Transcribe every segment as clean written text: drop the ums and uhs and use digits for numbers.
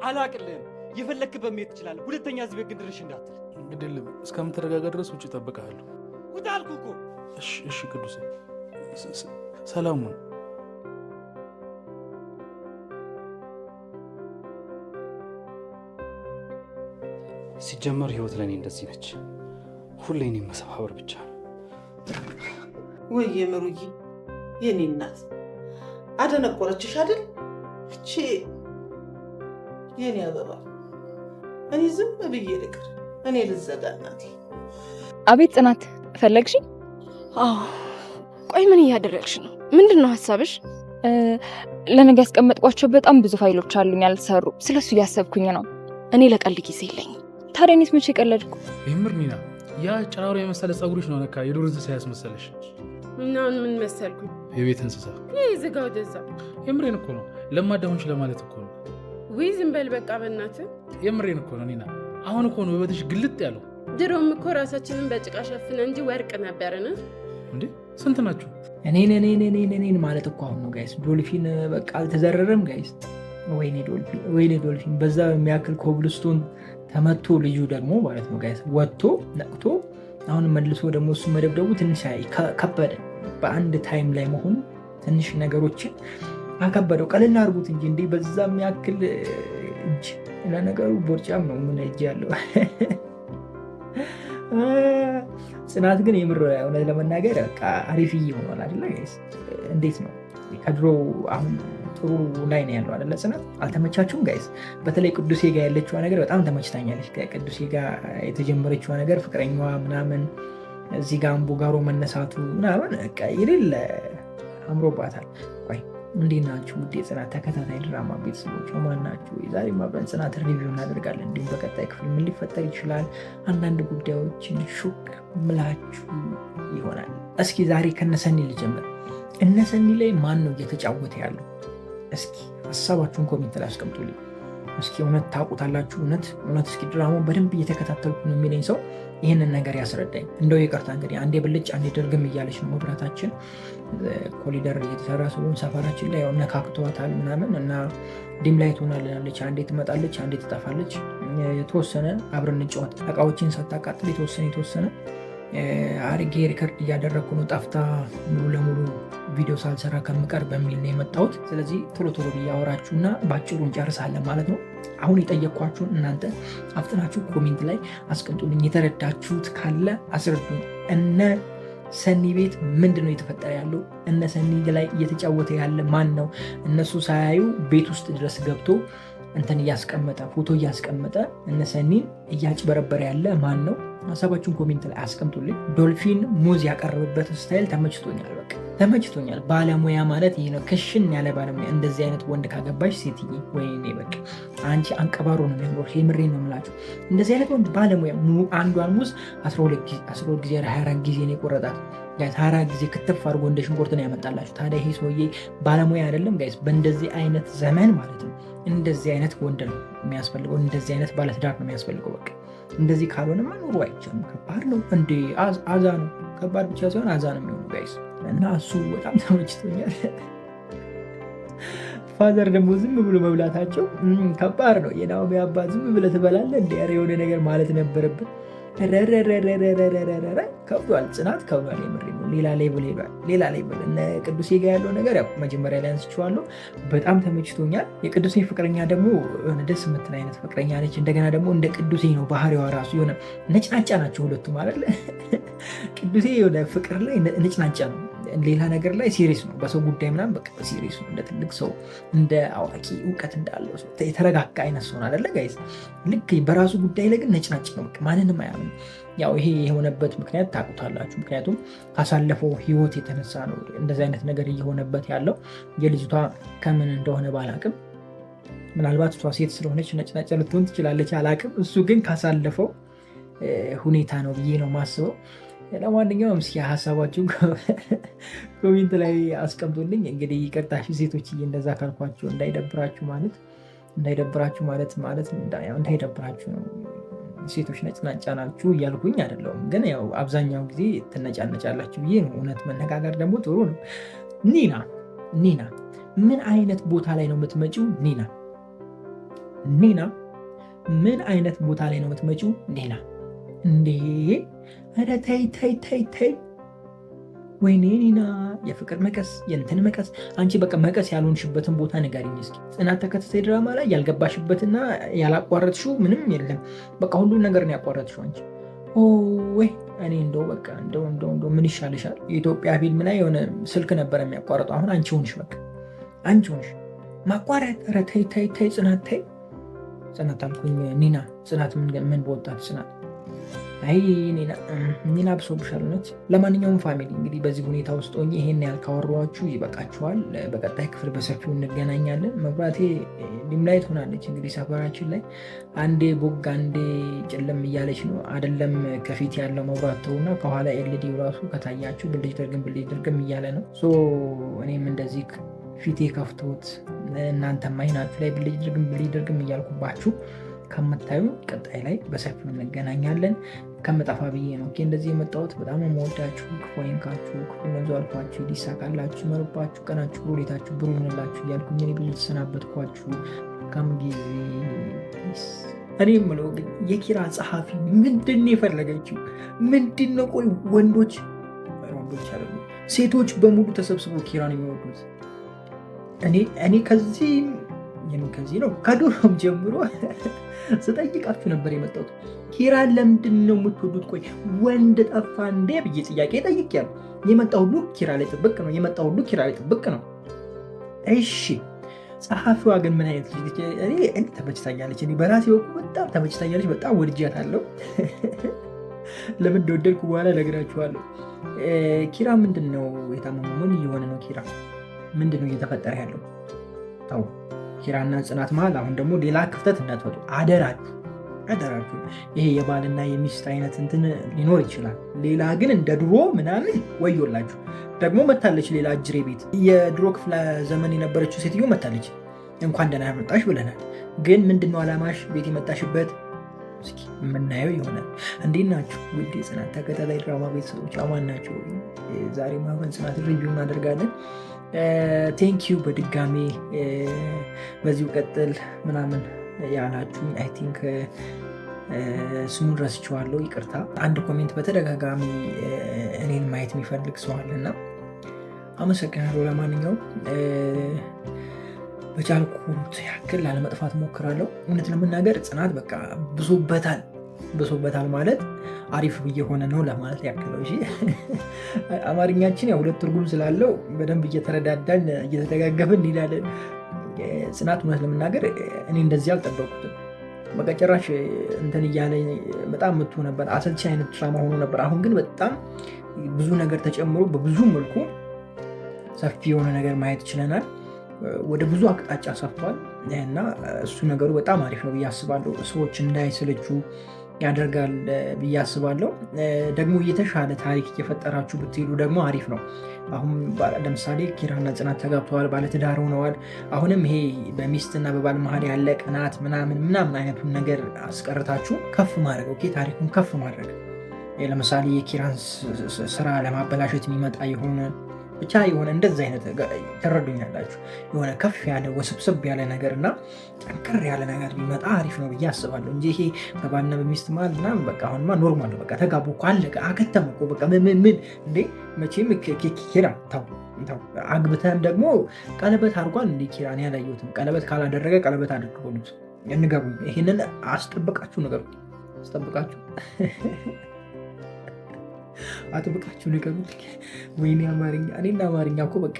አላቅልህም። የፈለክበት መሄድ ትችላለህ። ሁለተኛ እዚህ ቤት ግን ድርሽ እንዳትል። እንግዲህ እስከምትረጋጋ ድረስ ውጭ እጠብቅሃለሁ። ውጣ አልኩህ እኮ። እሺ ቅዱሴ፣ ሰላሙን ሲጀመር ህይወት ለእኔ እንደዚህ ነች። ሁሌ እኔን መሰባበር ብቻ ነው። ወይ የምሩዬ የኔ እናት አደነቆረችሽ አይደል? እቺ የኔ አበባ እኔ ዝም ብዬ ልቅር? እኔ ልዘጋ እናቴ። አቤት ጽናት፣ ፈለግሽ? አዎ። ቆይ ምን እያደረግሽ ነው? ምንድን ነው ሀሳብሽ? ለነገ ያስቀመጥኳቸው በጣም ብዙ ፋይሎች አሉኝ ያልተሰሩ። ስለሱ እያሰብኩኝ ነው። እኔ ለቀልድ ጊዜ የለኝም። ታዲያ እኔስ መቼ ቀለድኩ? የምር ኒና፣ ያ ጨራሮ የመሰለ ጸጉርሽ ነው ነካ የዱር እንስሳ ያስመሰለሽ። እና ምን መሰልኩኝ? የቤት እንስሳ። ይህ ዝጋ ወደዛ። የምሬን እኮ ነው። ለማዳሆንሽ ለማለት እኮ ነው። ውይ ዝም በል በቃ በእናትህ። የምሬን እኮ ነው ኒና። አሁን እኮ ነው ውበትሽ ግልጥ ያለው። ድሮም እኮ ራሳችንን በጭቃ ሸፍነ እንጂ ወርቅ ነበርን። እንዴ ስንት ናችሁ? እኔን ማለት እኮ አሁን ነው ጋይስ። ዶልፊን በቃ አልተዘረረም ጋይስ። ወይኔ ዶልፊን በዛ የሚያክል ኮብልስቶን ተመቶ ልጁ ደግሞ ማለት ነው ጋይስ ወጥቶ ነቅቶ አሁን መልሶ ደግሞ እሱ መደብደቡ ትንሽ ከበደ። በአንድ ታይም ላይ መሆኑ ትንሽ ነገሮችን አከበደው። ቀለል አድርጉት እንጂ እንዴ በዛ የሚያክል እጅ። ለነገሩ ቦርጫም ነው ምን እጅ ያለው። ጽናት ግን የምር እውነት ለመናገር በቃ አሪፍ ሆኗል አይደለ ጋይስ? እንዴት ነው ከድሮ አሁን ጥሩ ላይ ነው ያለው አይደለ? ጽናት አልተመቻችሁም ጋይስ? በተለይ ቅዱሴ ጋር ያለችዋ ነገር በጣም ተመችታኛለች። ከቅዱሴ ጋር የተጀመረችዋ ነገር ፍቅረኛዋ ምናምን እዚህ ጋር አምቦጋሮ መነሳቱ ምናምን በቃ የሌለ አምሮባታል። ቆይ እንዴት ናችሁ ውድ የጽናት ተከታታይ ድራማ ቤተሰቦች? ማን ናችሁ? ዛሬ አብረን ጽናት ሪቪው እናደርጋለን። እንዲሁም በቀጣይ ክፍል ምን ሊፈጠር ይችላል አንዳንድ ጉዳዮችን ሹክ ምላችሁ ይሆናል። እስኪ ዛሬ ከነሰኒ ልጀምር። እነሰኒ ላይ ማን ነው እየተጫወተ ያለው? እስኪ ሀሳባችሁን ኮሜንት ላይ አስቀምጡልኝ። እስኪ እውነት ታውቁታላችሁ? እውነት እስኪ ድራማውን በደንብ እየተከታተልኩ ነው የሚለኝ ሰው ይህንን ነገር ያስረዳኝ። እንደው ይቅርታ እንግዲህ አንዴ ብልጭ አንዴ ድርግም እያለች ነው መብራታችን። ኮሊደር እየተሰራ ስለሆነ ሰፈራችን ላይ ያው ነካክቷታል ምናምን እና ዲም ላይት ሆናልናለች። አንዴ ትመጣለች፣ አንዴ ትጠፋለች። የተወሰነ አብረን እንጫወት እቃዎችን ሳታቃጥል የተወሰነ አርጌ ሪከርድ እያደረግኩ ነው። ጠፍታ ሙሉ ለሙሉ ቪዲዮ ሳልሰራ ከምቀር በሚል ነው የመጣሁት። ስለዚህ ቶሎ ብዬ አወራችሁና በአጭሩ እንጨርሳለን ማለት ነው። አሁን የጠየኳችሁን እናንተ አፍጥናችሁ ኮሜንት ላይ አስቀምጡልኝ። የተረዳችሁት ካለ አስረዱኝ። እነ ሰኒ ቤት ምንድን ነው የተፈጠረ ያለው? እነ ሰኒ ላይ እየተጫወተ ያለ ማን ነው? እነሱ ሳያዩ ቤት ውስጥ ድረስ ገብቶ እንትን እያስቀመጠ ፎቶ እያስቀመጠ እነ ሰኒን እያጭበረበረ ያለ ማን ነው? ሀሳባችሁን ኮሜንት ላይ አስቀምጡልኝ። ዶልፊን ሙዝ ያቀረበበት ስታይል ተመችቶኛል። በቃ ተመችቶኛል። ባለሙያ ማለት ይሄ ነው። ክሽን ያለ ባለሙያ። እንደዚህ አይነት ወንድ ካገባሽ ሴትዬ ወይኔ በቃ አንቺ አንቀባሮ ነው የሚያምሮ። የምሬን ነው የምላችሁ። እንደዚህ አይነት ወንድ ባለሙያ። አንዷን ሙዝ 12 ጊዜ 24 ጊዜ ነው የቆረጣት ጋይስ። 24 ጊዜ ክትፍ አድርጎ እንደ ሽንኩርት ነው ያመጣላችሁ። ታዲያ ይሄ ሰውዬ ባለሙያ አይደለም ጋይስ? በእንደዚህ አይነት ዘመን ማለት ነው እንደዚህ አይነት ወንድ ነው የሚያስፈልገው። እንደዚህ አይነት ባለትዳር ነው የሚያስፈልገው። በቃ እንደዚህ ካልሆነማ ኑሮ አይቻልም። ከባድ ነው እንዴ! አዛ ነው። ከባድ ብቻ ሳይሆን አዛ ነው የሚሆኑ ጋይስ። እና እሱ በጣም ተመችቶኛል። ፋዘር ደግሞ ዝም ብሎ መብላታቸው ከባድ ነው። የናኦሚ አባት ዝም ብለህ ትበላለህ እንደ የሆነ ነገር ማለት ነበረብን። ከብዷል። ጽናት ከብዷል። የምሬ ነው። ሌላ ሌቭል ሄዷል። ሌላ ሌቭል። እነ ቅዱሴ ጋር ያለው ነገር ያው መጀመሪያ ላይ አንስቼዋለሁ። በጣም ተመችቶኛል። የቅዱሴ ፍቅረኛ ደግሞ ደስ የምትል አይነት ፍቅረኛ ነች። እንደገና ደግሞ እንደ ቅዱሴ ነው ባህሪዋ ራሱ። የሆነ ነጭናጫ ናቸው ሁለቱም አይደለ? ቅዱሴ የሆነ ፍቅር ላይ ነጭናጫ ነው፣ ሌላ ነገር ላይ ሲሪየስ ነው። በሰው ጉዳይ ምናምን በቃ ሲሪየስ ነው። እንደ ትልቅ ሰው እንደ አዋቂ እውቀት እንዳለው ሰው የተረጋጋ አይነት ሰው አይደለ ጋይስ? ልክ በራሱ ጉዳይ ላይ ግን ነጭናጭ ነው። በቃ ማንንም አያምን። ያው ይሄ የሆነበት ምክንያት ታውቁታላችሁ። ምክንያቱም ካሳለፈው ህይወት የተነሳ ነው እንደዚህ አይነት ነገር እየሆነበት ያለው። የልጅቷ ከምን እንደሆነ ባላቅም፣ ምናልባት እሷ ሴት ስለሆነች ነጭናጭ ልትሆን ትችላለች፣ አላቅም። እሱ ግን ካሳለፈው ሁኔታ ነው ብዬ ነው ማስበው። ለማንኛውም እስኪ ሀሳባችሁ ኮሜንት ላይ አስቀምጡልኝ። እንግዲህ ይቅርታ ሴቶች እንደዛ ካልኳችሁ እንዳይደብራችሁ ነው። ሴቶች ነጭናጫ ናችሁ እያልኩኝ አይደለሁም፣ ግን ያው አብዛኛው ጊዜ ትነጫነጫላችሁ ብዬ ነው። እውነት መነጋገር ደግሞ ጥሩ ነው። ኒና ምን አይነት ቦታ ላይ ነው የምትመጪው? ኒና ኒና ምን አይነት ቦታ ላይ ነው የምትመጪው? ኒና እንዴ! ኧረ ተይ ተይ ተይ ተይ! ወይኔ ኒና፣ የፍቅር መቀስ የእንትን መቀስ። አንቺ በቃ መቀስ ያልሆንሽበትን ቦታ ንገሪኝ እስኪ። ጽናት ተከታታይ ድራማ ላይ ያልገባሽበትና ያላቋረጥሽው ምንም የለም። በቃ ሁሉን ነገር ነው ያቋረጥሽው አንቺ። ወይ እኔ እንደው በቃ እንደው ምን ይሻልሻል? የኢትዮጵያ ፊልም ላይ የሆነ ስልክ ነበር የሚያቋርጠው። አሁን አንቺ ሆንሽ፣ በቃ አንቺ ሆንሽ ማቋረጥ። ኧረ ተይ ተይ ተይ ጽናት ተይ። ጽናት አልኩኝ ኒና። ጽናት ምን በወጣት ጽናት። አይ ኒና ብሶብሻል እውነት። ለማንኛውም ፋሚሊ እንግዲህ በዚህ ሁኔታ ውስጥ ሆኜ ይሄን ያህል ካወራኋችሁ ይበቃችኋል። በቀጣይ ክፍል በሰፊው እንገናኛለን። መብራቴ ዲምላይት ሆናለች እንግዲህ ሰፈራችን ላይ አንዴ ቦግ አንዴ ጭልም እያለች ነው። አይደለም ከፊት ያለው መብራት ተውና ከኋላ ኤልዲ ራሱ ከታያችሁ ብልጭ ድርግም እያለ ነው። እኔም እንደዚህ ፊቴ ከፍቶት እናንተም አይናችሁ ላይ ብልጭ ድርግም እያልኩባችሁ ከምታዩ ቀጣይ ላይ በሰፊው እንገናኛለን። ከምጠፋ ብዬ ነው እንደዚህ የመጣሁት። በጣም የምወዳችሁ፣ ክፉ አይንካችሁ፣ ክፉ ነዙ አልፏችሁ፣ ሊሳካላችሁ፣ መርባችሁ፣ ቀናችሁ ሌታችሁ ብሩ ይሆንላችሁ እያልኩኝ እኔ ብዙ ተሰናበትኳችሁ። ከም ጊዜ እኔ የምለው ግን የኪራ ጸሐፊ ምንድን ነው የፈለገችው? ምንድን ነው? ቆይ ወንዶች አለ ሴቶች በሙሉ ተሰብስበው ኪራን የሚወዱት እኔ ከዚህ ነው ከድሮም ጀምሮ ስጠይቃችሁ ነበር የመጣሁት። ኪራን ለምንድን ነው የምትወዱት? ቆይ ወንድ ጠፋ እንዴ ብዬ ጥያቄ ጠይቄያለሁ። የመጣ ሁሉ ኪራ ላይ ጥብቅ ነው። እሺ ጸሐፊዋ ግን ምን አይነት ልጅ? እኔ ተመችታኛለች። እኔ በራሴ በኩል በጣም ተመችታኛለች። በጣም ወድጃታለሁ። ለምን እንደወደድኩ በኋላ እነግራችኋለሁ። ኪራ ምንድን ነው የታመመው? ምን እየሆነ ነው? ኪራ ምንድን ነው እየተፈጠረ ያለው? ተው ኪራና ጽናት መሀል አሁን ደግሞ ሌላ ክፍተት እንዳትወጡ አደራችሁ። ይሄ የባልና የሚስት አይነት እንትን ሊኖር ይችላል። ሌላ ግን እንደ ድሮ ምናምን ወዮላችሁ። ደግሞ መታለች ሌላ እጅሬ ቤት የድሮ ክፍለ ዘመን የነበረችው ሴትዮ መታለች። እንኳን ደህና መጣሽ ብለናል። ግን ምንድነው አላማሽ? ቤት የመጣሽበት እስኪ የምናየው ይሆናል። እንዴት ናችሁ ውድ የጽናት ተከታታይ ድራማ ቤተሰቦች? አማን ናቸው? ዛሬ ማህበን ጽናት ሪቪው እናደርጋለን። ቴንኪዩ በድጋሜ በዚሁ ቀጥል ምናምን ያላችሁ አይ ቲንክ ስሙን ረስቼዋለሁ፣ ይቅርታ። አንድ ኮሜንት በተደጋጋሚ እኔን ማየት የሚፈልግ ሰው አለና አመሰግናለሁ። ለማንኛውም በቻልኩት ያክል ላለመጥፋት ሞክራለሁ። እውነት ለመናገር ጽናት በቃ ብሶበታል ማለት አሪፍ እየሆነ ነው ለማለት ያክለው። እሺ አማርኛችን ያው ሁለት ትርጉም ስላለው በደንብ እየተረዳዳን እየተደጋገፍን እንሄዳለን። ጽናት እውነት ለመናገር እኔ እንደዚህ አልጠበቁትም። በቃ ጭራሽ እንትን እያለ በጣም ምቱ ነበር። አሰልቺ አይነት ድራማ ሆኖ ነበር። አሁን ግን በጣም ብዙ ነገር ተጨምሮ በብዙ መልኩ ሰፊ የሆነ ነገር ማየት ችለናል። ወደ ብዙ አቅጣጫ ሰፍቷል እና እሱ ነገሩ በጣም አሪፍ ነው ብዬ አስባለሁ። ሰዎች እንዳይሰለቹ ያደርጋል ብዬ አስባለሁ። ደግሞ የተሻለ ታሪክ እየፈጠራችሁ ብትሄዱ ደግሞ አሪፍ ነው። አሁን ለምሳሌ ኪራና ጽናት ተጋብተዋል፣ ባለትዳር ሆነዋል። አሁንም ይሄ በሚስትና በባል መሀል ያለ ቅናት ምናምን አይነቱን ነገር አስቀርታችሁ ከፍ ማድረግ፣ ኦኬ ታሪኩን ከፍ ማድረግ። ለምሳሌ የኪራን ስራ ለማበላሸት የሚመጣ የሆነ እንደዚህ አይነት ተረዱኛላችሁ። የሆነ ከፍ ያለ ወስብስብ ያለ ነገር እና ጠንከር ያለ ነገር ቢመጣ አሪፍ ነው ብዬ አስባለሁ እንጂ ይሄ በባልና በሚስት መሀል ምናምን በቃ አሁንማ ኖርማል ነው። በቃ ተጋቡ እኮ አለቀ አከተመ እኮ በቃ ምን እንዴ መቼም ኪራ ተው አግብተን ደግሞ ቀለበት አድርጓል እንዴ ኪራ? እኔ ያላየሁትም። ቀለበት ካላደረገ ቀለበት አድርገውት እንገቡ። ይሄንን አስጠብቃችሁ ነገር አስጠብቃችሁ አጥብቃችሁ ነገሩ። ወይኔ አማርኛ፣ እኔና አማርኛ እኮ በቃ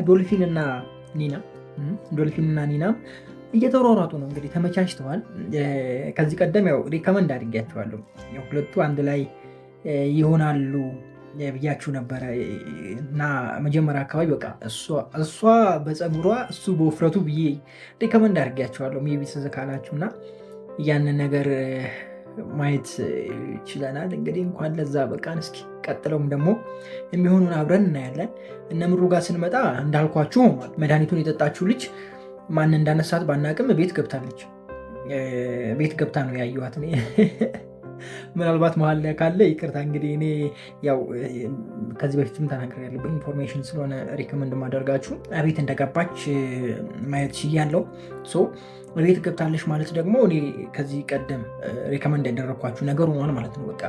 ዶልፊንና ኒና እየተሯሯጡ ነው እንግዲህ ተመቻችተዋል። ከዚህ ቀደም ያው ሪከመንድ አድርጊያቸዋለሁ። ሁለቱ አንድ ላይ ይሆናሉ ብያችሁ ነበረ እና መጀመሪያ አካባቢ በቃ እሷ በፀጉሯ እሱ በውፍረቱ ብዬ ሪከመንድ አድርጊያቸዋለሁ። ሜይ ቢ ትዝ ካላችሁ እና ያንን ነገር ማየት ችለናል። እንግዲህ እንኳን ለዛ በቃን። እስኪ ቀጥለውም ደግሞ የሚሆኑን አብረን እናያለን። እነ ምሩ ጋር ስንመጣ እንዳልኳችሁ መድኃኒቱን የጠጣችው ልጅ ማን እንዳነሳት ባናቅም ቤት ገብታለች። ቤት ገብታ ነው ያየኋት። ምናልባት መሀል ላይ ካለ ይቅርታ። እንግዲህ እኔ ያው ከዚህ በፊትም ተናግሬያለሁ፣ በኢንፎርሜሽን ስለሆነ ሪኮመንድ ማደርጋችሁ። ቤት እንደገባች ማየት ችያለሁ። ቤት ገብታለች ማለት ደግሞ እኔ ከዚህ ቀደም ሪኮመንድ ያደረግኳችሁ ነገር ሆኗል ማለት ነው። በቃ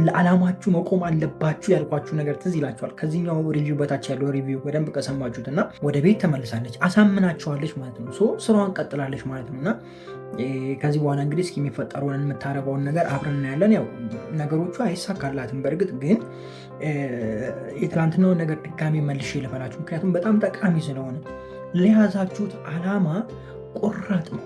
ለዓላማችሁ መቆም አለባችሁ ያልኳችሁ ነገር ትዝ ይላችኋል። ከዚህኛው ሪቪው በታች ያለው ሪቪው በደንብ ከሰማችሁት እና ወደ ቤት ተመልሳለች፣ አሳምናችኋለች ማለት ነው። ስራዋን ቀጥላለች ማለት ነው። እና ከዚህ በኋላ እንግዲህ እስኪ የሚፈጠረውን የምታረገውን ነገር አብረን እናያለን። ያው ነገሮቹ አይሳካላትም በእርግጥ ግን የትላንትናውን ነገር ድጋሚ መልሼ ልበላችሁ፣ ምክንያቱም በጣም ጠቃሚ ስለሆነ ለያዛችሁት ዓላማ ቆራጥ ነው።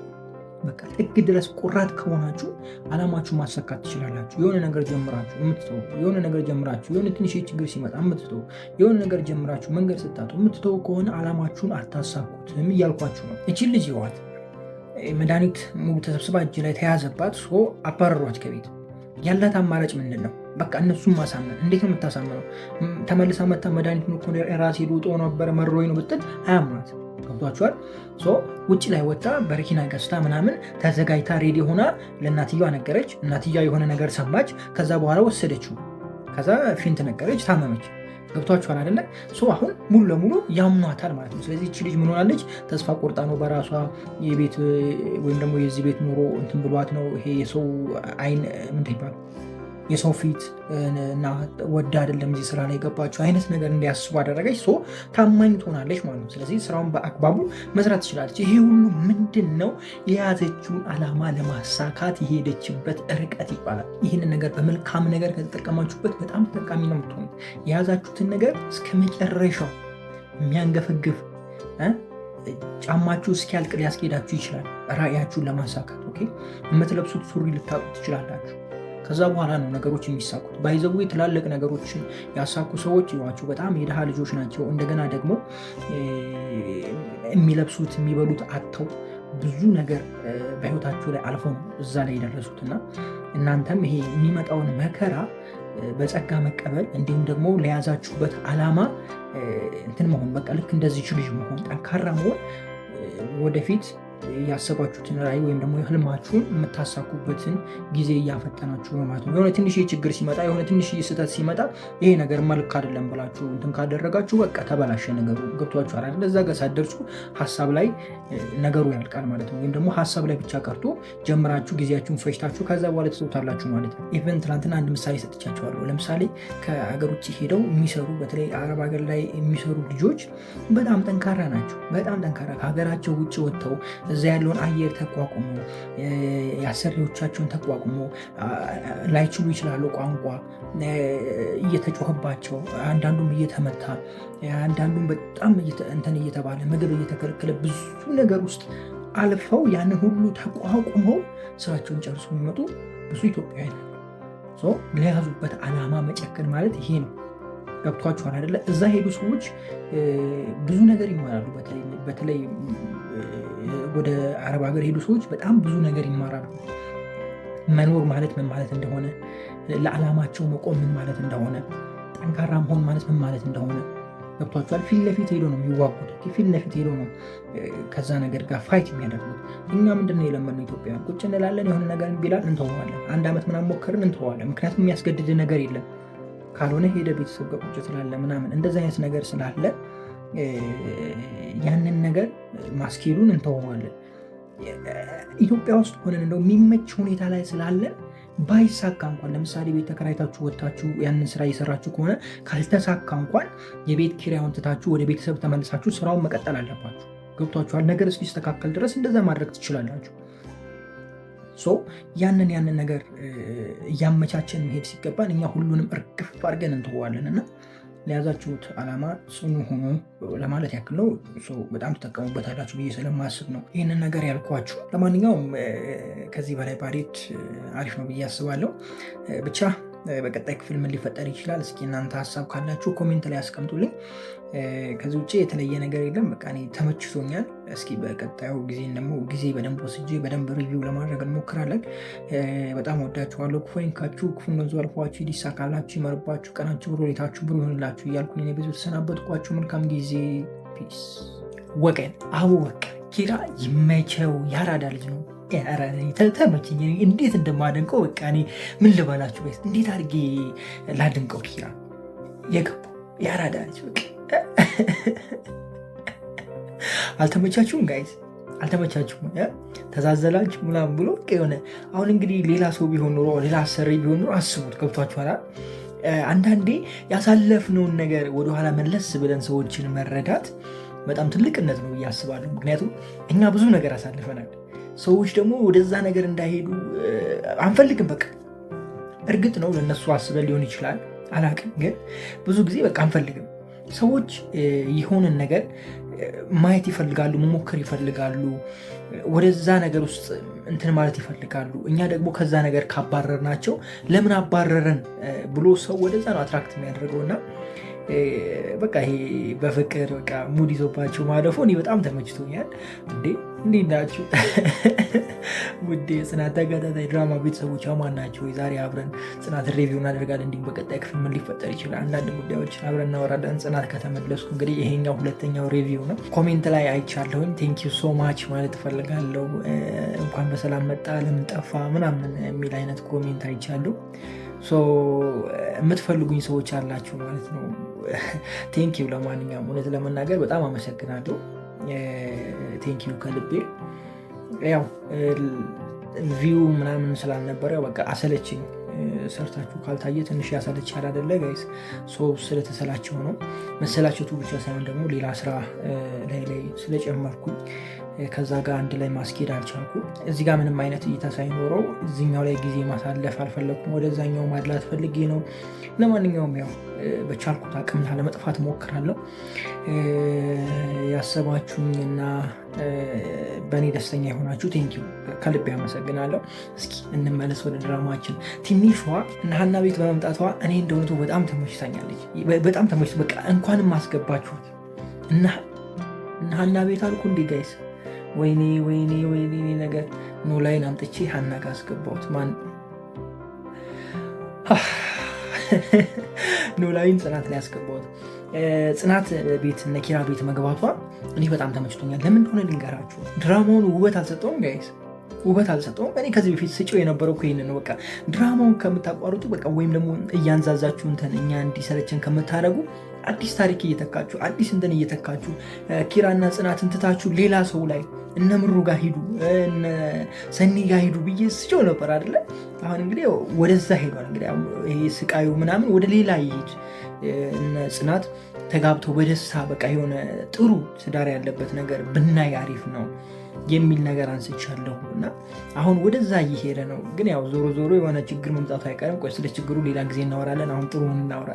በቃ ጥግ ድረስ ቆራጥ ከሆናችሁ ዓላማችሁ ማሳካት ትችላላችሁ። የሆነ ነገር ጀምራችሁ የምትተው፣ የሆነ ነገር ጀምራችሁ የሆነ ትንሽ ችግር ሲመጣ የምትተው፣ የሆነ ነገር ጀምራችሁ መንገድ ስታጡ የምትተው ከሆነ ዓላማችሁን አታሳኩትም እያልኳችሁ ነው። እቺን ልጅ ይዋት መድኃኒት ሙሉ ተሰብስባ እጅ ላይ ተያዘባት። አባረሯት ከቤት። ያላት አማራጭ ምንድን ነው? በቃ እነሱን ማሳመን። እንዴት ነው የምታሳምነው? ተመልሳ መታ መድኃኒት ራሴ ልውጦ ነበረ መሮኝ ነው ብትል አያምኗት። ገብቷችኋል? ውጭ ላይ ወጣ በረኪና ገዝታ ምናምን ተዘጋጅታ ሬዲ ሆና ለእናትየዋ ነገረች። እናትየዋ የሆነ ነገር ሰማች። ከዛ በኋላ ወሰደችው። ከዛ ፊንት ነገረች፣ ታመመች። ገብቷችኋል አይደለ? አሁን ሙሉ ለሙሉ ያምኗታል ማለት ነው። ስለዚህ እቺ ልጅ ምን ሆናለች? ተስፋ ቆርጣ ነው በራሷ የቤት ወይም ደግሞ የዚህ ቤት ኑሮ እንትን ብሏት ነው። ይሄ የሰው አይን ምንድን ይባላል የሰው ፊት እና ወዳ አይደለም እዚህ ስራ ላይ የገባችው አይነት ነገር እንዲያስቡ አደረገች። ታማኝ ትሆናለች ማለት ነው። ስለዚህ ስራውን በአግባቡ መስራት ትችላለች። ይሄ ሁሉ ምንድን ነው? የያዘችውን ዓላማ ለማሳካት የሄደችበት ርቀት ይባላል። ይህንን ነገር በመልካም ነገር ከተጠቀማችሁበት በጣም ተጠቃሚ ነው የምትሆኑት። የያዛችሁትን ነገር እስከ መጨረሻው የሚያንገፈግፍ ጫማችሁ እስኪያልቅ ሊያስኬዳችሁ ይችላል። ራእያችሁን ለማሳካት የምትለብሱት ሱሪ ልታጡ ትችላላችሁ። ከዛ በኋላ ነው ነገሮች የሚሳኩት። ባይዘው ትላልቅ ነገሮችን ያሳኩ ሰዎች ይዋቸው በጣም የድሃ ልጆች ናቸው። እንደገና ደግሞ የሚለብሱት የሚበሉት አጥተው ብዙ ነገር በህይወታቸው ላይ አልፈው ነው እዛ ላይ የደረሱትና እናንተም ይሄ የሚመጣውን መከራ በጸጋ መቀበል እንዲሁም ደግሞ ለያዛችሁበት ዓላማ እንትን መሆን በቃ ልክ እንደዚህ ልጅ መሆን ጠንካራ መሆን ወደፊት ያሰባችሁትን ራዕይ ወይም ደግሞ ህልማችሁን የምታሳኩበትን ጊዜ እያፈጠናችሁ ነው ማለት ነው። የሆነ ትንሽ ችግር ሲመጣ የሆነ ትንሽ ስህተት ሲመጣ ይሄ ነገር መልክ አይደለም ብላችሁ እንትን ካደረጋችሁ በቃ ተበላሸ ነገሩ። ገብቷችሁ አይደል? እዛ ጋር ሳትደርሱ ሀሳብ ላይ ነገሩ ያልቃል ማለት ነው። ወይም ደግሞ ሀሳብ ላይ ብቻ ቀርቶ ጀምራችሁ ጊዜያችሁን ፈጅታችሁ ከዛ በኋላ ትሰውታላችሁ ማለት ነው። ኢቨን ትናንትና አንድ ምሳሌ ሰጥቻችኋለሁ። ለምሳሌ ከሀገር ውጭ ሄደው የሚሰሩ በተለይ አረብ ሀገር ላይ የሚሰሩ ልጆች በጣም ጠንካራ ናቸው። በጣም ጠንካራ ከሀገራቸው ውጭ ወጥተው እዛ ያለውን አየር ተቋቁሞ የአሰሪዎቻቸውን ተቋቁሞ ላይችሉ ይችላሉ። ቋንቋ እየተጮህባቸው፣ አንዳንዱም እየተመታ፣ አንዳንዱም በጣም እንትን እየተባለ ምግብ እየተከለከለ ብዙ ነገር ውስጥ አልፈው ያንን ሁሉ ተቋቁመው ስራቸውን ጨርሶ የሚመጡ ብዙ ኢትዮጵያውያን ለያዙበት ዓላማ መጨከን ማለት ይሄ ነው። ገብቷችኋል አይደለ? እዛ ሄዱ ሰዎች ብዙ ነገር ይማራሉ። በተለይ ወደ አረብ ሀገር ሄዱ ሰዎች በጣም ብዙ ነገር ይማራሉ። መኖር ማለት ምን ማለት እንደሆነ፣ ለዓላማቸው መቆም ምን ማለት እንደሆነ፣ ጠንካራ መሆን ማለት ምን ማለት እንደሆነ ገብቷችኋል? ፊት ለፊት ሄዶ ነው የሚዋጉት። ፊት ለፊት ሄዶ ነው ከዛ ነገር ጋር ፋይት የሚያደርጉት። እኛ ምንድነው የለመድነው? ኢትዮጵያ ቁጭ እንላለን፣ የሆነ ነገር ቢላል እንተዋለን። አንድ ዓመት ምናምን ሞከርን እንተዋለን። ምክንያቱም የሚያስገድድ ነገር የለም። ካልሆነ ሄደ ቤተሰብ ጋር ቁጭ ስላለ ምናምን እንደዚህ አይነት ነገር ስላለ ያንን ነገር ማስኬዱን እንተዋለን። ኢትዮጵያ ውስጥ ሆነን እንደው የሚመች ሁኔታ ላይ ስላለን ባይሳካ እንኳን ለምሳሌ ቤት ተከራይታችሁ ወጥታችሁ ያንን ስራ እየሰራችሁ ከሆነ ካልተሳካ እንኳን የቤት ኪራዩን ትታችሁ ወደ ቤተሰብ ተመልሳችሁ ስራውን መቀጠል አለባችሁ። ገብቷችኋል? ነገር እስኪስተካከል ድረስ እንደዛ ማድረግ ትችላላችሁ። ያንን ነገር እያመቻችን መሄድ ሲገባን እኛ ሁሉንም እርግፍ አድርገን እንተዋለን እና ለያዛችሁት ዓላማ ጽኑ ሆኖ ለማለት ያክል ነው። በጣም ትጠቀሙበታላችሁ ብዬ ስለማስብ ነው ይህንን ነገር ያልኳችሁ። ለማንኛውም ከዚህ በላይ ባሬት አሪፍ ነው ብዬ አስባለሁ። ብቻ በቀጣይ ክፍል ምን ሊፈጠር ይችላል? እስኪ እናንተ ሀሳብ ካላችሁ ኮሜንት ላይ አስቀምጡልኝ። ከዚህ ውጭ የተለየ ነገር የለም። በቃ እኔ ተመችቶኛል። እስኪ በቀጣዩ ጊዜ ደግሞ ጊዜ በደንብ ወስጄ በደንብ ሪቪው ለማድረግ እንሞክራለን። በጣም ወዳችኋለሁ። ክፉ አይንካችሁ፣ ክፉ ገንዞ አልፏችሁ፣ ይሳካላችሁ፣ ይመርባችሁ፣ ቀናችሁ ብሩ፣ ሌታችሁ ብሩ ይሆንላችሁ እያልኩኝ እኔ ብዙ ተሰናበትኳችሁ። መልካም ጊዜ። ፒስ። ወቀን አቡ ወቀን ኪራ ይመቸው፣ ያራዳ ልጅ ነው። ተመችኝ። እንዴት እንደማደንቀው በቃ እኔ ምን ልበላችሁ፣ እንዴት አድርጌ ላድንቀው። ኪራ የገባው ያራዳ ልጅ በቃ። አልተመቻችሁም ጋይዝ? አልተመቻችሁም? ተዛዘላችሁ ምናምን ብሎ የሆነ አሁን እንግዲህ ሌላ ሰው ቢሆን ኖሮ ሌላ አሰሪ ቢሆን ኖሮ አስቡት። ገብቷችኋል? አንዳንዴ ያሳለፍነውን ነገር ወደኋላ መለስ ብለን ሰዎችን መረዳት በጣም ትልቅነት ነው ብዬ አስባለሁ። ምክንያቱም እኛ ብዙ ነገር አሳልፈናል። ሰዎች ደግሞ ወደዛ ነገር እንዳይሄዱ አንፈልግም። በቃ እርግጥ ነው ለነሱ አስበን ሊሆን ይችላል፣ አላቅም። ግን ብዙ ጊዜ በቃ አንፈልግም። ሰዎች የሆንን ነገር ማየት ይፈልጋሉ፣ መሞከር ይፈልጋሉ፣ ወደዛ ነገር ውስጥ እንትን ማለት ይፈልጋሉ። እኛ ደግሞ ከዛ ነገር ካባረርናቸው ለምን አባረረን ብሎ ሰው ወደዛ ነው አትራክት የሚያደርገው። እና በቃ ይሄ በፍቅር በቃ ሙድ ይዞባቸው ማለፉ እኔ በጣም ተመችቶኛል። እንዴት ናችሁ ውድ የጽናት ተከታታይ ድራማ ቤተሰቦች? አማን ናቸው? ዛሬ አብረን ጽናት ሪቪው እናደርጋለን። እንዲሁም በቀጣይ ክፍል ምን ሊፈጠር ይችላል አንዳንድ ጉዳዮችን አብረን እናወራለን። ጽናት ከተመለስኩ እንግዲህ ይሄኛው ሁለተኛው ሪቪው ነው። ኮሜንት ላይ አይቻለሁኝ። ቴንክ ዩ ሶ ማች ማለት እፈልጋለሁ። እንኳን በሰላም መጣ፣ ለምን ጠፋ ምናምን የሚል አይነት ኮሜንት አይቻለሁ። የምትፈልጉኝ ሰዎች አላችሁ ማለት ነው። ቴንኪው። ለማንኛውም እውነት ለመናገር በጣም አመሰግናለሁ። ቴንኪው ከልቤ። ያው ቪው ምናምን ስላልነበረ በቃ አሰለችኝ። ሰርታችሁ ካልታየ ትንሽ ያሰለቻል አይደለ ጋይስ? ስለተሰላቸው ነው። መሰላቸቱ ብቻ ሳይሆን ደግሞ ሌላ ስራ ላይ ስለጨመርኩኝ ከዛ ጋር አንድ ላይ ማስኬድ አልቻልኩም። እዚህ ጋር ምንም አይነት እይታ ሳይኖረው እዚኛው ላይ ጊዜ ማሳለፍ አልፈለኩም። ወደዛኛው ማድላት ፈልጌ ነው። ለማንኛውም ያው በቻልኩት አቅም ላለመጥፋት ሞክራለሁ። ያሰባችሁኝና በእኔ ደስተኛ የሆናችሁ ቴንኪው ከልቤ አመሰግናለሁ። እስኪ እንመለስ ወደ ድራማችን። ትንሿ እነ ሀና ቤት በመምጣቷ እኔ እንደሆነቱ በጣም ተመችታኛለች። በጣም ተመችቶ በቃ እንኳንም አስገባችሁት እና ሀና ቤት አልኩ እንዴ ጋይስ? ወይኔ ነገር ኖላዊን አምጥቼ ሀና ጋር አስገባሁት። ማን ኖላዊን ጽናት ላይ አስገባሁት። ጽናት ቤት እነ ኪራ ቤት መግባቷ እኔ በጣም ተመችቶኛል። ለምን እንደሆነ ልንገራችሁ። ድራማውን ውበት አልሰጠውም ጋይስ፣ ውበት አልሰጠውም። እኔ ከዚህ በፊት ስጭው የነበረው ይህን ነው። በቃ ድራማውን ከምታቋርጡ በቃ ወይም ደግሞ እያንዛዛችሁ እንትን እኛ እንዲሰለችን ከምታደርጉ አዲስ ታሪክ እየተካችሁ አዲስ እንትን እየተካችሁ ኪራና ጽናትን ትታችሁ ሌላ ሰው ላይ እነ ምሩ ጋር ሂዱ፣ እነ ሰኒ ጋር ሂዱ ብዬ ስጨው ነበር አይደለ? አሁን እንግዲህ ወደዛ ሄዷል። እንግዲህ ይሄ ስቃዩ ምናምን ወደ ሌላ ይሄድ። እነ ጽናት ተጋብተው በደስታ በቃ የሆነ ጥሩ ትዳር ያለበት ነገር ብናይ አሪፍ ነው የሚል ነገር አንስቻለሁ እና አሁን ወደዛ እየሄደ ነው። ግን ያው ዞሮ ዞሮ የሆነ ችግር መምጣቱ አይቀርም። ቆይ ስለ ችግሩ ሌላ ጊዜ እናወራለን። አሁን ጥሩ እናወራ።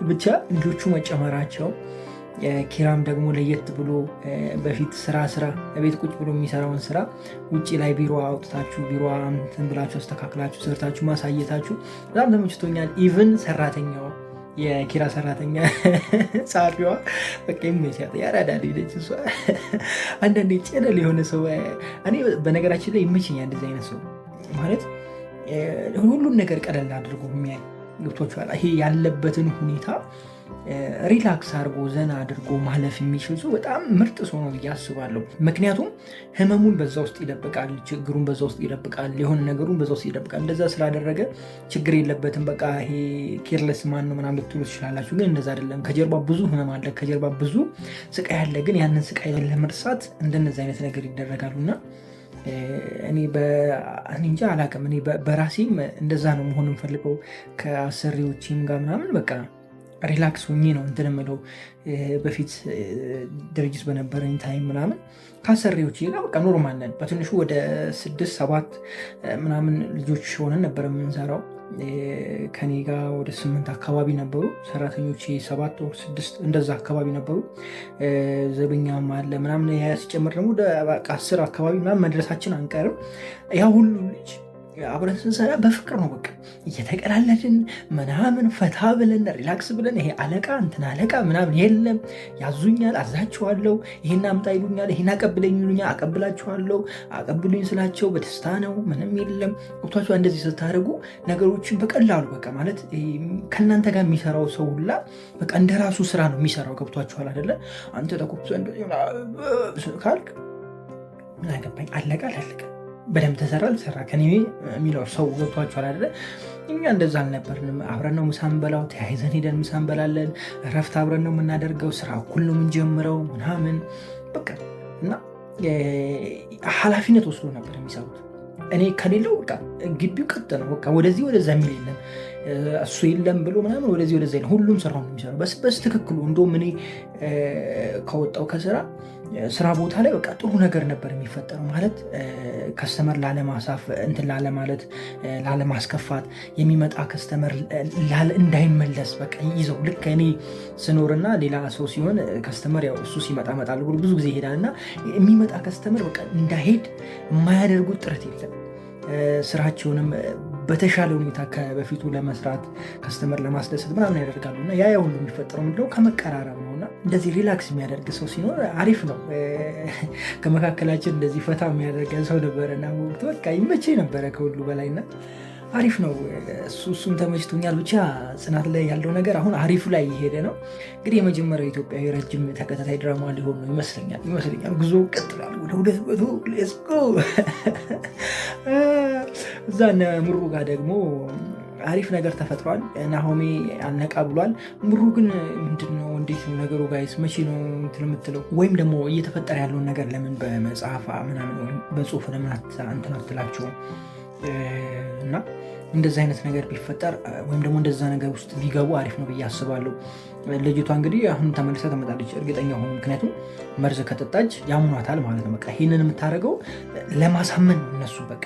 ብቻ ልጆቹ መጨመራቸው፣ ኪራም ደግሞ ለየት ብሎ በፊት ስራ ቤት ቁጭ ብሎ የሚሰራውን ስራ ውጭ ላይ ቢሮ አውጥታችሁ ቢሮ እንትን ብላችሁ አስተካክላችሁ ሰርታችሁ ማሳየታችሁ በጣም ተመችቶኛል። ኢቭን ሰራተኛዋ የኪራ ሰራተኛ ጸሐፊዋ በቃ የሚያሳት ያራዳ ልጅ እሷ። አንዳንዴ ጨለል የሆነ ሰው እኔ በነገራችን ላይ ይመችኛል። እንደዚህ አይነት ሰው ማለት ሁሉን ነገር ቀለል አድርጎ የሚያይ ገብቶችኋል። ይሄ ያለበትን ሁኔታ ሪላክስ አድርጎ ዘና አድርጎ ማለፍ የሚችል ሰው በጣም ምርጥ ሰው ነው ብዬ አስባለሁ። ምክንያቱም ህመሙን በዛ ውስጥ ይደብቃል፣ ችግሩን በዛ ውስጥ ይደብቃል፣ የሆነ ነገሩን በዛ ውስጥ ይደብቃል። እንደዛ ስላደረገ ችግር የለበትም። በቃ ይሄ ኬርለስ ማን ነው ምናምን ልትሉ ትችላላችሁ፣ ግን እንደዛ አይደለም። ከጀርባ ብዙ ህመም አለ፣ ከጀርባ ብዙ ስቃይ አለ። ግን ያንን ስቃይ ለመርሳት እንደነዚ አይነት ነገር ይደረጋሉና እኔ እንጃ አላውቅም። እኔ በራሴም እንደዛ ነው መሆን የምፈልገው ከአሰሪዎችም ጋር ምናምን በቃ ሪላክስ ሆኜ ነው እንትን የምለው። በፊት ድርጅት በነበረኝ ታይም ምናምን ከአሰሪዎች ጋር በቃ ኖርማል ነን። በትንሹ ወደ 6-7 ምናምን ልጆች ሆነን ነበር የምንሰራው። ከኔ ጋር ወደ 8 አካባቢ ነበሩ ሰራተኞች፣ 7 or 6 እንደዛ አካባቢ ነበሩ። ዘበኛም አለ ምናምን ሲጨምር ደግሞ ወደ 10 አካባቢ ምናምን መድረሳችን አንቀርም። ያ ሁሉ ልጅ አብረን ስንሰራ በፍቅር ነው በቃ እየተቀላለድን ምናምን ፈታ ብለን ሪላክስ ብለን ይሄ አለቃ እንትን አለቃ ምናምን የለም። ያዙኛል፣ አዛቸዋለሁ፣ ይሄን አምጣ ይሉኛል፣ ይሄን አቀብለኝ ይሉኛል፣ አቀብላቸዋለሁ። አቀብሉኝ ስላቸው በደስታ ነው፣ ምንም የለም። ወቅቷቸው እንደዚህ ስታደርጉ ነገሮችን በቀላሉ በቃ ማለት ከእናንተ ጋር የሚሰራው ሰው ሁላ በቃ እንደራሱ ስራ ነው የሚሰራው። ገብቷችኋል አይደለ? አንተ ተኮብሶ ካልክ ምን አገባኝ፣ አለቃ አላለቀ በደንብ ተሰራ አልሰራ ከኔ የሚለው ሰው ገብቷችኋል አይደለ? እኛ እንደዛ አልነበርንም። አብረን ነው ምሳ እንበላው፣ ተያይዘን ሄደን ምሳ እንበላለን። እረፍት አብረን ነው የምናደርገው፣ ስራ እኩል ነው የምንጀምረው ምናምን በቃ እና ኃላፊነት ወስዶ ነበር የሚሰሩት። እኔ ከሌለው በቃ ግቢው ቀጥ ነው በቃ ወደዚህ ወደዛ የሚል የለም። እሱ የለም ብሎ ምናምን ወደዚህ ወደዛ የለም። ሁሉም ስራውን ነው የሚሰራው በስ ትክክሉ። እንደውም እኔ ከወጣው ስራ ቦታ ላይ በቃ ጥሩ ነገር ነበር የሚፈጠረው። ማለት ከስተመር ላለማሳፍ እንትን ላለማለት ላለማስከፋት፣ የሚመጣ ከስተመር እንዳይመለስ በቃ ይዘው ልክ እኔ ስኖርና ሌላ ሰው ሲሆን ከስተመር ያው እሱ ሲመጣ መጣል ብሎ ብዙ ጊዜ ይሄዳል እና የሚመጣ ከስተመር በቃ እንዳይሄድ የማያደርጉት ጥረት የለም። ስራቸውንም በተሻለ ሁኔታ ከበፊቱ ለመስራት ከስተመር ለማስደሰት ምናምን ያደርጋሉ እና ያ ሁሉ የሚፈጠረው ምንድነው ከመቀራረብ ነው። እና እንደዚህ ሪላክስ የሚያደርግ ሰው ሲኖር አሪፍ ነው። ከመካከላችን እንደዚህ ፈታ የሚያደርገን ሰው ነበረና ወቅቱ በቃ ይመቼ ነበረ ከሁሉ በላይና አሪፍ ነው። እሱም ተመችቶኛል። ብቻ ጽናት ላይ ያለው ነገር አሁን አሪፍ ላይ እየሄደ ነው። እንግዲህ የመጀመሪያው ኢትዮጵያዊ ረጅም ተከታታይ ድራማ ሊሆን ነው ይመስለኛል። ጉዞ ቀጥላል ወደ 200 ሌትስ ጎ። እዛ እነ ምሩ ጋር ደግሞ አሪፍ ነገር ተፈጥሯል። ናሆሜ አልነቃ ብሏል። ምሩ ግን ምንድነው እንዴት ነው ነገሩ ጋይስ? መቼ ነው እንትን የምትለው? ወይም ደግሞ እየተፈጠረ ያለውን ነገር ለምን በመጽሐፍ ምናምን ወይም በጽሁፍ ለምን እንትን አትላቸውም? እና እንደዚህ አይነት ነገር ቢፈጠር ወይም ደግሞ እንደዛ ነገር ውስጥ ቢገቡ አሪፍ ነው ብዬ አስባለሁ። ልጅቷ እንግዲህ አሁን ተመልሳ ትመጣለች እርግጠኛ ሆኑ። ምክንያቱም መርዝ ከጠጣች ያምኗታል ማለት ነው። በቃ ይህንን የምታደርገው ለማሳመን ነው እነሱ በቃ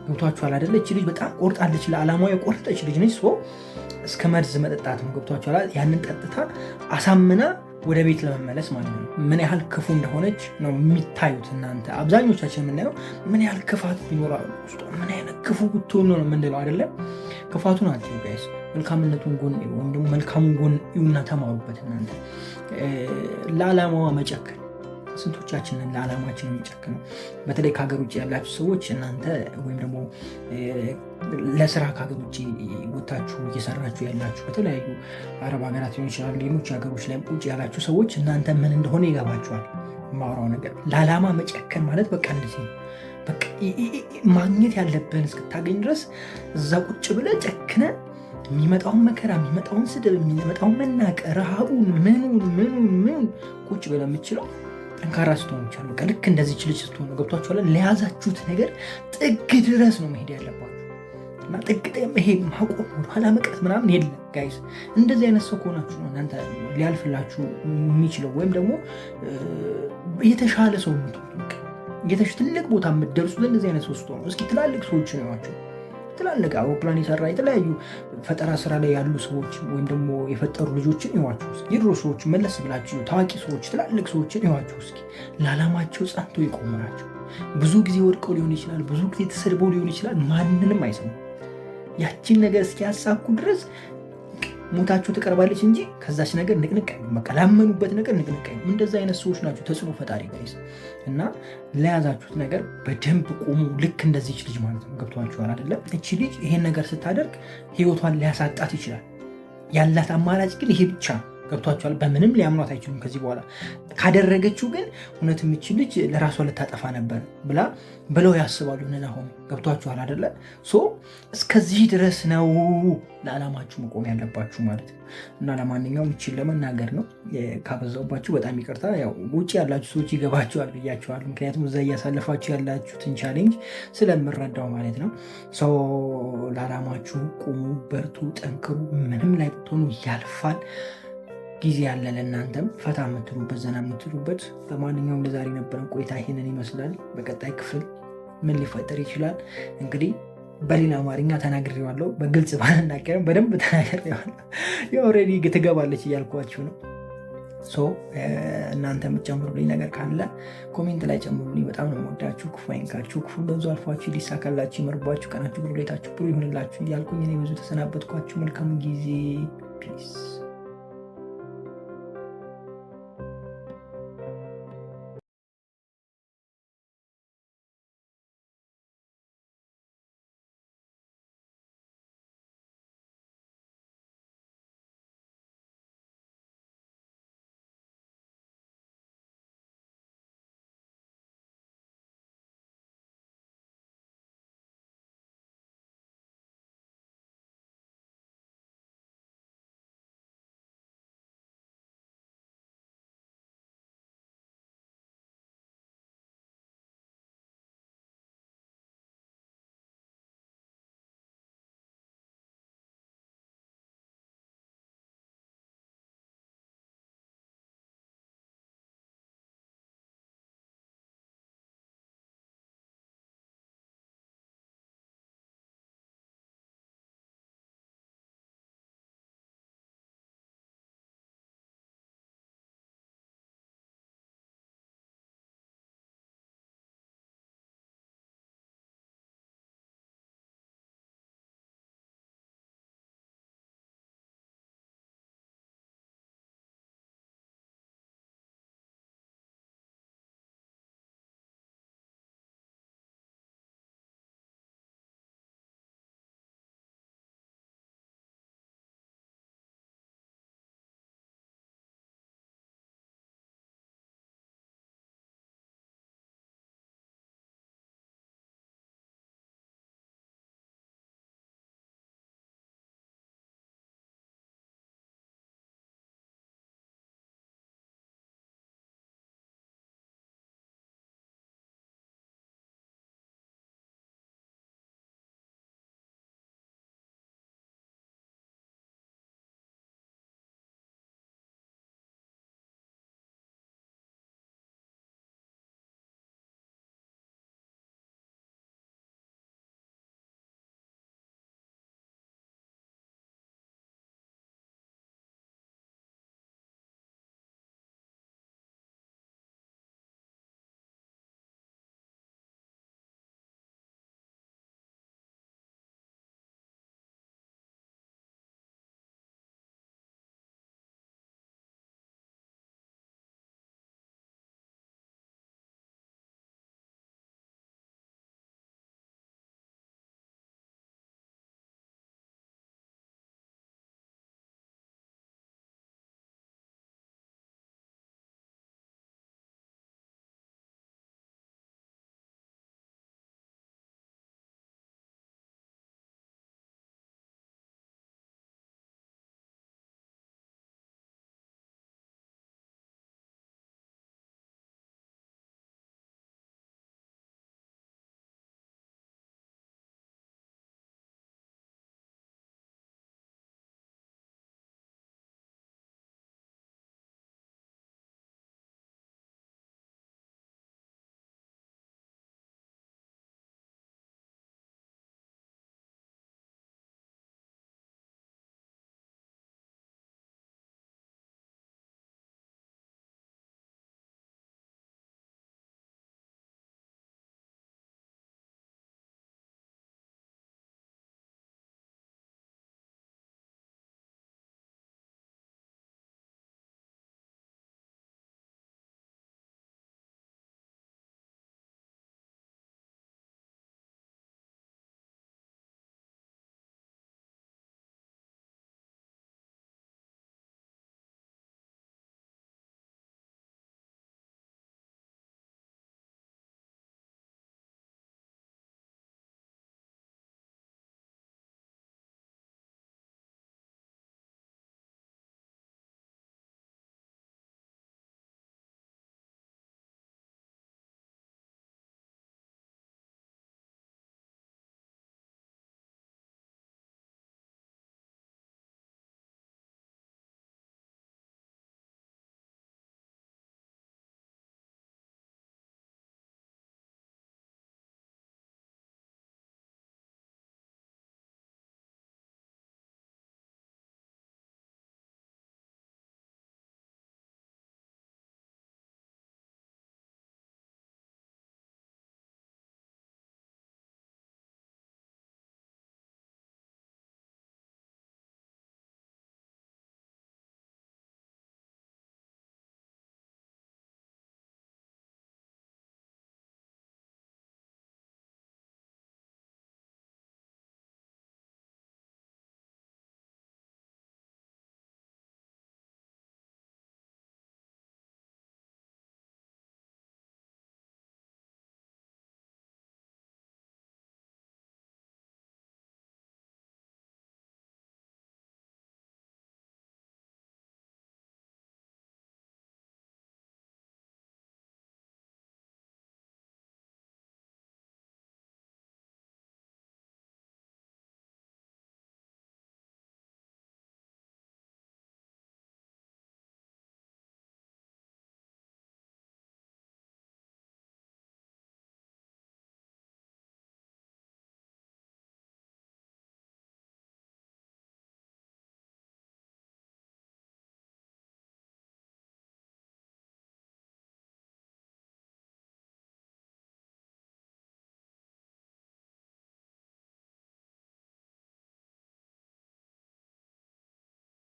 ገብቷችኋል አይደለ? እች ልጅ በጣም ቆርጣለች፣ ለዓላማዋ የቆረጠች ልጅ ነች። እስከ መርዝ መጠጣት ነው። ገብቷችኋል? ያንን ጠጥታ አሳምና ወደ ቤት ለመመለስ ማለት ነው። ምን ያህል ክፉ እንደሆነች ነው የሚታዩት እናንተ። አብዛኞቻችን የምናየው ምን ያህል ክፋት ቢኖራ ውስጡ ምን አይነት ክፉ ብትሆን ነው የምንለው አይደለም። ክፋቱን አትዩ ጋይስ፣ መልካምነቱን ጎን ወይም ደግሞ መልካሙን ጎን ይሁና ተማሩበት እናንተ። ለዓላማዋ መጨከን ስንቶቻችንን ለዓላማችን የሚጨክነው? በተለይ ከሀገር ውጭ ያላችሁ ሰዎች እናንተ ወይም ደግሞ ለስራ ከሀገር ውጭ ወታችሁ እየሰራችሁ ያላችሁ በተለያዩ አረብ ሀገራት ሊሆን ይችላል፣ ሌሎች ሀገሮች ላይ ውጭ ያላችሁ ሰዎች እናንተ ምን እንደሆነ ይገባችኋል። የማወራው ነገር ለዓላማ መጨከን ማለት በቃ እንደዚህ ነው። በቃ ማግኘት ያለብን እስክታገኝ ድረስ እዛ ቁጭ ብለህ ጨክነ የሚመጣውን መከራ፣ የሚመጣውን ስድብ፣ የሚመጣውን መናቀር፣ ረሃቡን ምኑን ቁጭ ብለህ የምችለው ጠንካራ ስትሆኑ ይቻሉ። ልክ እንደዚህ ልጅ ስትሆኑ ገብቷችኋል። ለያዛችሁት ነገር ጥግ ድረስ ነው መሄድ ያለባችሁ እና ጥግ ይሄ ማቆም ወደኋላ መቅረት ምናምን የለም ጋይስ። እንደዚህ አይነት ሰው ከሆናችሁ ነው እናንተ ሊያልፍላችሁ የሚችለው ወይም ደግሞ የተሻለ ሰው የምትሆኑ ትልቅ ቦታ የምትደርሱት እንደዚህ አይነት ሰው ስትሆኑ። እስኪ ትላልቅ ሰዎች ነዋቸው፣ ትላልቅ አውሮፕላን የሰራ የተለያዩ ፈጠራ ስራ ላይ ያሉ ሰዎች ወይም ደግሞ የፈጠሩ ልጆችን ይዋችሁ። የድሮ ሰዎች መለስ ብላችሁ ታዋቂ ሰዎች፣ ትላልቅ ሰዎችን ይዋችሁ። እስኪ ለዓላማቸው ጸንቶ የቆሙ ናቸው። ብዙ ጊዜ ወድቀው ሊሆን ይችላል፣ ብዙ ጊዜ ተሰድበው ሊሆን ይችላል። ማንንም አይሰሙ። ያቺን ነገር እስኪያሳኩ ድረስ ሞታችሁ ትቀርባለች እንጂ ከዛች ነገር ንቅንቅ በቃ ላመኑበት ነገር ንቅንቅ። እንደዛ አይነት ሰዎች ናቸው ተጽዕኖ ፈጣሪ ጋይስ። እና ለያዛችሁት ነገር በደንብ ቆሙ። ልክ እንደዚች ልጅ ማለት ነው። ገብቷችኋል አይደለም? እቺ ልጅ ይሄን ነገር ስታደርግ ህይወቷን ሊያሳጣት ይችላል። ያላት አማራጭ ግን ይሄ ብቻ ነው። ገብቷችኋል? በምንም ሊያምኗት አይችሉም ከዚህ በኋላ። ካደረገችው ግን እውነት የምችል ልጅ ለራሷ ልታጠፋ ነበር ብለው ያስባሉ። አሁን ገብቷችኋል አይደለ? እስከዚህ ድረስ ነው ለዓላማችሁ መቆም ያለባችሁ ማለት ነው። እና ለማንኛውም እችን ለመናገር ነው። ካበዛውባችሁ በጣም ይቅርታ። ያው ውጭ ያላችሁ ሰዎች ይገባችኋል ብያችኋል። ምክንያቱም እዛ እያሳለፋችሁ ያላችሁትን ቻሌንጅ ስለምረዳው ማለት ነው። ለዓላማችሁ ቁሙ፣ በርቱ፣ ጠንክሩ። ምንም ላይ ብትሆኑ ያልፋል። ጊዜ ያለ ለእናንተም ፈታ የምትሉበት ዘና የምትሉበት። ለማንኛውም ለዛሬ ነበረን ቆይታ ይሄንን ይመስላል። በቀጣይ ክፍል ምን ሊፈጠር ይችላል እንግዲህ በሌላ አማርኛ ተናግሬዋለሁ። በግልጽ ባልናገርም በደንብ ተናግሬዋለሁ። ኦልሬዲ ትገባለች እያልኳችሁ ነው። እናንተ የምትጨምሩልኝ ነገር ካለ ኮሜንት ላይ ጨምሩልኝ። በጣም ነው የምወዳችሁ። ክፉ አይንካችሁ፣ ክፉ በዙ አልፏችሁ፣ ሊሳካላችሁ፣ ይመርባችሁ፣ ቀናችሁ ብሩ፣ ሌታችሁ ብሩ ይሆንላችሁ እያልኩኝ እኔ ብዙ ተሰናበትኳችሁ። መልካም ጊዜ። ፒስ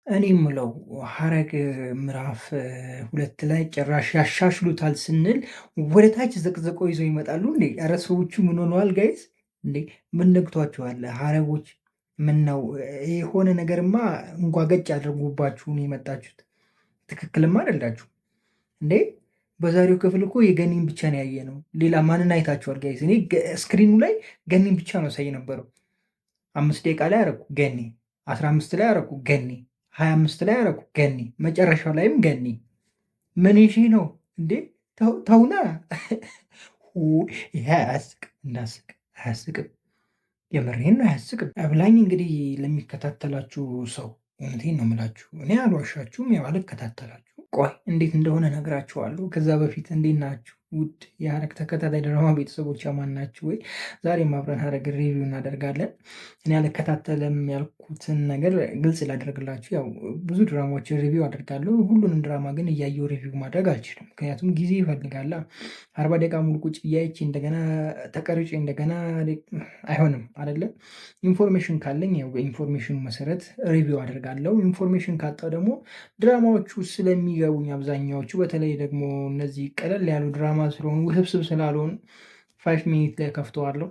እኔ የምለው ሐረግ ምዕራፍ 2 ላይ ጭራሽ ያሻሽሉታል ስንል ወደ ታች ዘቅዝቆ ይዘው ይመጣሉ እንዴ! ኧረ ሰዎቹ ምን ሆነዋል ጋይስ? እንዴ ምን ነግቷቸዋል? ሐረጎች ምን ነው የሆነ ነገርማ እንጓገጭ አድርጎባችሁ ነው የመጣችሁት። ትክክልም አይደላችሁ እንዴ! በዛሬው ክፍል እኮ የገኒን ብቻ ነው ያየ ነው። ሌላ ማንን አይታችኋል ጋይስ? እኔ ስክሪኑ ላይ ገኒን ብቻ ነው ሳይ ነበረው። 5 ደቂቃ ላይ አረኩ ገኒ፣ 15 ላይ አረኩ ገኒ፣ 25 ላይ አረኩ ገኒ፣ መጨረሻው ላይም ገኒ። ምን ይሺ ነው እንዴ? ተውና። ይሄ አያስቅም፣ እንዳስቅ አያስቅም። የምሬን ነው አያስቅም። አብላኝ እንግዲህ ለሚከታተላችሁ ሰው እውነቴን ነው የምላችሁ። እኔ አልዋሻችሁም፣ ያው አልከታተላችሁ። ቆይ እንዴት እንደሆነ ነግራችኋለሁ። ከዛ በፊት እንዴት ናችሁ ውድ የሐረግ ተከታታይ ድራማ ቤተሰቦች አማን ናችሁ ወይ? ዛሬም አብረን ሐረግ ሪቪው እናደርጋለን። እኔ አልከታተልም ያልኩትን ነገር ግልጽ ላደርግላችሁ። ያው ብዙ ድራማዎችን ሪቪው አደርጋለሁ። ሁሉንም ድራማ ግን እያየው ሪቪው ማድረግ አልችልም፣ ምክንያቱም ጊዜ ይፈልጋላ። 40 ደቂቃ ሙሉ ቁጭ እያይቼ እንደገና ተቀርጬ እንደገና አይሆንም አይደለም። ኢንፎርሜሽን ካለኝ ያው በኢንፎርሜሽን መሰረት ሪቪው አደርጋለሁ። ኢንፎርሜሽን ካጣው ደግሞ ድራማዎቹ ስለሚገቡኝ አብዛኛዎቹ፣ በተለይ ደግሞ እነዚህ ቀለል ያሉ ድራማ ስለሆኑ ውስብስብ ስላልሆኑ 5 ሚኒት ላይ ከፍተዋለሁ።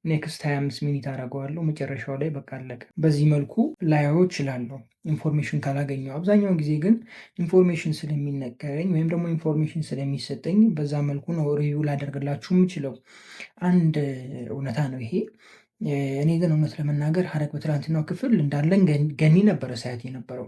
ኔክስት 25 ሚኒት አደርገዋለሁ። መጨረሻው ላይ በቃ አለቀ። በዚህ መልኩ ላየው እችላለሁ ኢንፎርሜሽን ካላገኘው። አብዛኛውን ጊዜ ግን ኢንፎርሜሽን ስለሚነገረኝ ወይም ደግሞ ኢንፎርሜሽን ስለሚሰጠኝ በዛ መልኩ ነው ሪቪው ላደርግላችሁ የምችለው። አንድ እውነታ ነው ይሄ። እኔ ግን እውነት ለመናገር ሐረግ በትላንትናው ክፍል እንዳለን ገኒ ነበረ ሳያት የነበረው።